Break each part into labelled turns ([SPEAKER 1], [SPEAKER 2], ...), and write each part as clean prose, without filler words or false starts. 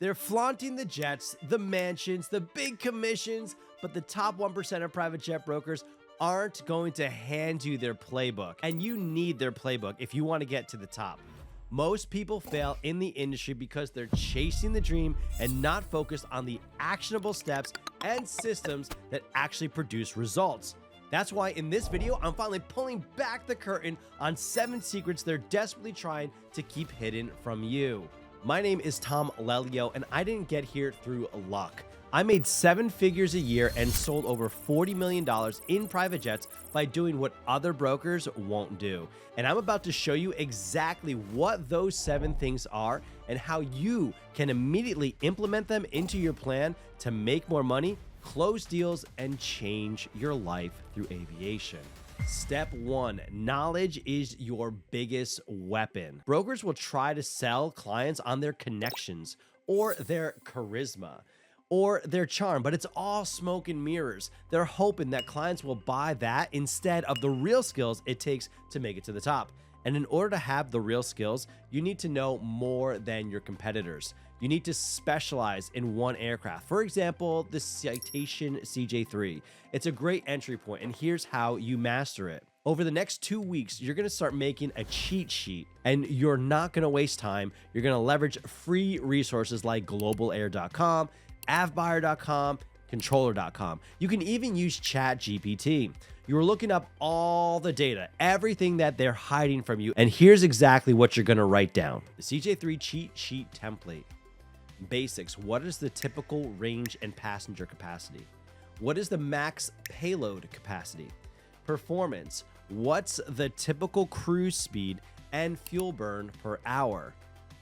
[SPEAKER 1] They're flaunting the jets, the mansions, the big commissions, but the top 1% of private jet brokers aren't going to hand you their playbook. And you need their playbook if you want to get to the top. Most people fail in the industry because they're chasing the dream and not focused on the actionable steps and systems that actually produce results. That's why in this video, I'm finally pulling back the curtain on 7 secrets they're desperately trying to keep hidden from you. My name is Tom Lelyo, and I didn't get here through luck. I made 7 figures a year and sold over $40 million in private jets by doing what other brokers won't do. And I'm about to show you exactly what those 7 things are and how you can immediately implement them into your plan to make more money, close deals, and change your life through aviation. Step 1, knowledge is your biggest weapon. Brokers will try to sell clients on their connections or their charisma or their charm, but it's all smoke and mirrors. They're hoping that clients will buy that instead of the real skills it takes to make it to the top. And in order to have the real skills, you need to know more than your competitors. You need to specialize in one aircraft. For example, the Citation CJ3. It's a great entry point, and here's how you master it. Over the next 2 weeks, you're gonna start making a cheat sheet, and you're not gonna waste time. You're gonna leverage free resources like globalair.com, avbuyer.com, controller.com. You can even use ChatGPT. You're looking up all the data, everything that they're hiding from you, and here's exactly what you're gonna write down. The CJ3 cheat sheet template. Basics. What is the typical range and passenger capacity? What is the max payload capacity? Performance. What's the typical cruise speed and fuel burn per hour?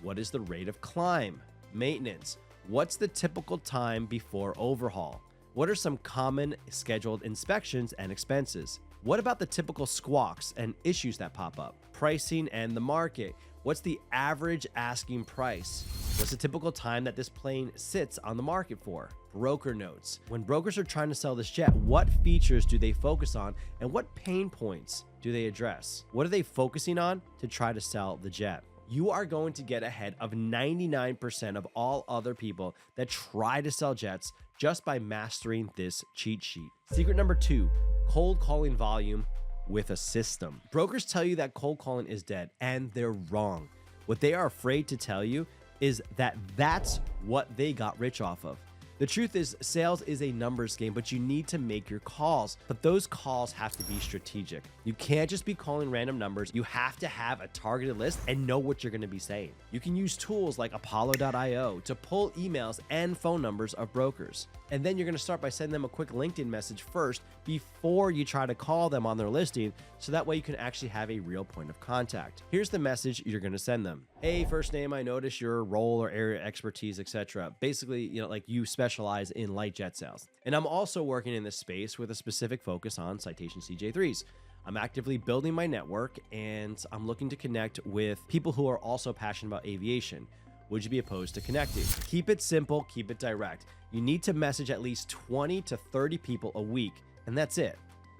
[SPEAKER 1] What is the rate of climb? Maintenance. What's the typical time before overhaul? What are some common scheduled inspections and expenses? What about the typical squawks and issues that pop up? Pricing and the market. What's the average asking price? What's the typical time that this plane sits on the market for? Broker notes. When brokers are trying to sell this jet, what features do they focus on and what pain points do they address? What are they focusing on to try to sell the jet? You are going to get ahead of 99% of all other people that try to sell jets just by mastering this cheat sheet. Secret number 2, cold calling volume with a system. Brokers tell you that cold calling is dead, and they're wrong. What they are afraid to tell you is that that's what they got rich off of. The truth is, sales is a numbers game, but you need to make your calls. But those calls have to be strategic. You can't just be calling random numbers. You have to have a targeted list and know what you're going to be saying. You can use tools like Apollo.io to pull emails and phone numbers of brokers. And then you're going to start by sending them a quick LinkedIn message first before you try to call them on their listing, so that way you can actually have a real point of contact. Here's the message you're going to send them. Hey, first name, I noticed your role or area expertise, etc. Basically, like you specialize in light jet sales. And I'm also working in this space with a specific focus on Citation CJ3s. I'm actively building my network, and I'm looking to connect with people who are also passionate about aviation. Would you be opposed to connecting? Keep it simple, keep it direct. You need to message at least 20 to 30 people a week, and that's it.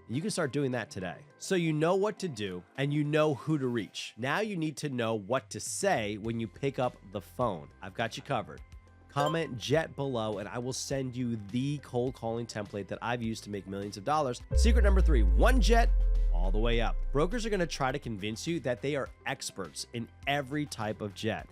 [SPEAKER 1] You can start doing that today. So you know what to do and you know who to reach. Now you need to know what to say when you pick up the phone. I've got you covered. Comment JET below and I will send you the cold calling template that I've used to make millions of dollars. Secret number 3, one jet all the way up. Brokers are going to try to convince you that they are experts in every type of jet,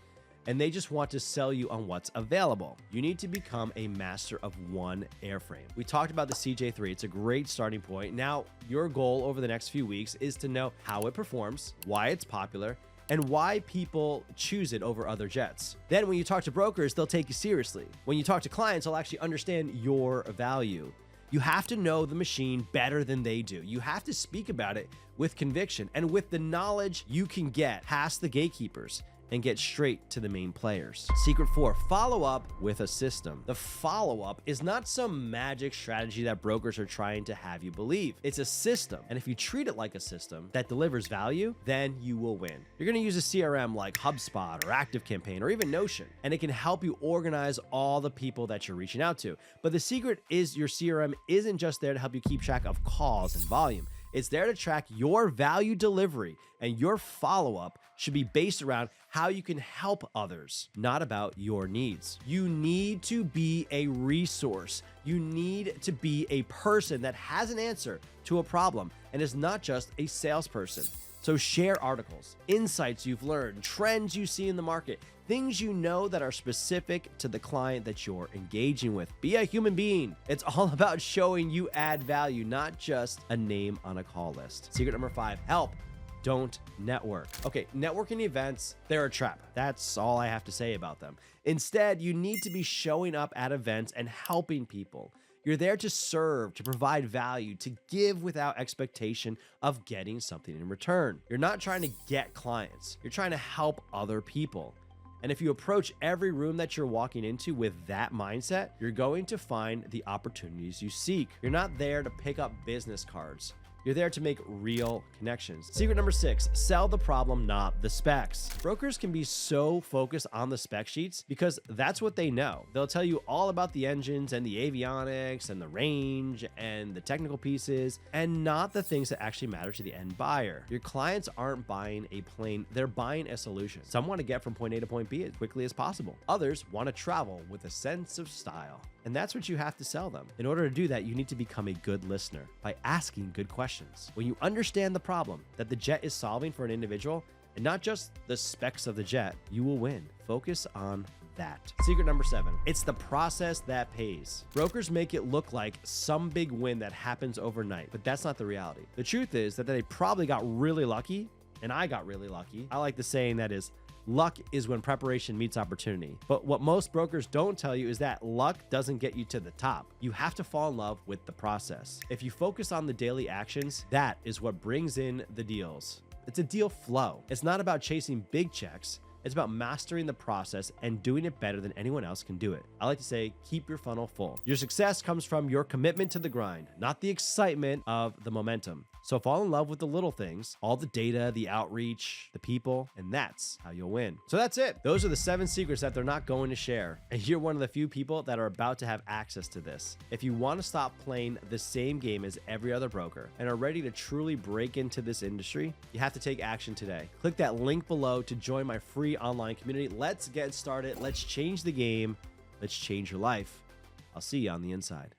[SPEAKER 1] and they just want to sell you on what's available. You need to become a master of one airframe. We talked about the CJ3. It's a great starting point. Now, your goal over the next few weeks is to know how it performs, why it's popular, and why people choose it over other jets. Then when you talk to brokers, they'll take you seriously. When you talk to clients, they'll actually understand your value. You have to know the machine better than they do. You have to speak about it with conviction and with the knowledge you can get past the gatekeepers and get straight to the main players. Secret 4, follow up with a system. The follow-up is not some magic strategy that brokers are trying to have you believe. It's a system, and if you treat it like a system that delivers value, then you will win. You're gonna use a CRM like HubSpot or ActiveCampaign or even Notion, and it can help you organize all the people that you're reaching out to. But the secret is your CRM isn't just there to help you keep track of calls and volume. It's there to track your value delivery, and your follow-up should be based around how you can help others, not about your needs. You need to be a resource. You need to be a person that has an answer to a problem and is not just a salesperson. So share articles, insights you've learned, trends you see in the market, things you know that are specific to the client that you're engaging with. Be a human being. It's all about showing you add value, not just a name on a call list. Secret number 5, help. Don't network. Okay, networking events, they're a trap. That's all I have to say about them. Instead, you need to be showing up at events and helping people. You're there to serve, to provide value, to give without expectation of getting something in return. You're not trying to get clients. You're trying to help other people. And if you approach every room that you're walking into with that mindset, you're going to find the opportunities you seek. You're not there to pick up business cards. You're there to make real connections. Secret number 6, sell the problem, not the specs. Brokers can be so focused on the spec sheets because that's what they know. They'll tell you all about the engines and the avionics and the range and the technical pieces, and not the things that actually matter to the end buyer. Your clients aren't buying a plane, they're buying a solution. Some want to get from point A to point B as quickly as possible. Others want to travel with a sense of style. And that's what you have to sell them. In order to do that, you need to become a good listener by asking good questions. When you understand the problem that the jet is solving for an individual, and not just the specs of the jet, you will win. Focus on that. Secret number 7, it's the process that pays. Brokers make it look like some big win that happens overnight, but that's not the reality. The truth is that they probably got really lucky, and I got really lucky. I like the saying that is, luck is when preparation meets opportunity. But what most brokers don't tell you is that luck doesn't get you to the top. You have to fall in love with the process. If you focus on the daily actions, that is what brings in the deals. It's a deal flow. It's not about chasing big checks. It's about mastering the process and doing it better than anyone else can do it. I like to say, keep your funnel full. Your success comes from your commitment to the grind, not the excitement of the momentum. So fall in love with the little things, all the data, the outreach, the people, and that's how you'll win. So that's it. Those are the 7 secrets that they're not going to share. And you're one of the few people that are about to have access to this. If you want to stop playing the same game as every other broker and are ready to truly break into this industry, you have to take action today. Click that link below to join my free online community. Let's get started. Let's change the game. Let's change your life. I'll see you on the inside.